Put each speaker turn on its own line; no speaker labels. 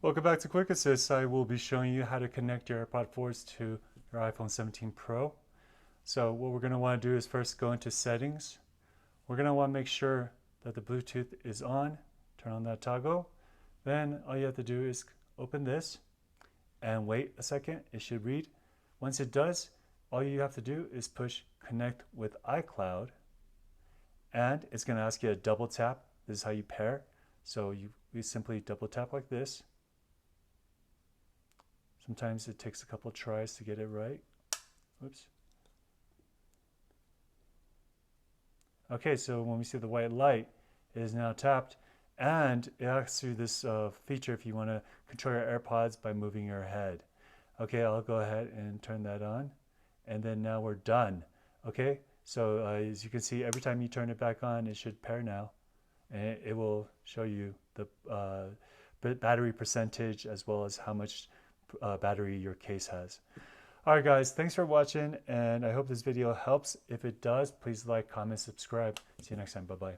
Welcome back to Quick Assist. I will be showing you how to connect your AirPod 4s to your iPhone 17 Pro. So what we're going to want to do is first go into settings. We're going to want to make sure that the Bluetooth is on. Turn on that toggle. Then all you have to do is open this and wait a second. It should read. Once it does, all you have to do is push connect with iCloud, and it's going to ask you to double tap. This is how you pair. So we simply double tap like this. Sometimes it takes a couple tries to get it right. Whoops. Okay, so when we see the white light, it is now tapped, and it asks you this feature if you want to control your AirPods by moving your head. Okay, I'll go ahead and turn that on, and then now we're done. Okay, so as you can see, every time you turn it back on, it should pair now, and it will show you the battery percentage as well as how much battery your case has. Alright guys, thanks for watching, and I hope this video helps. If it does, please like, comment, subscribe. See you next time. Bye-bye.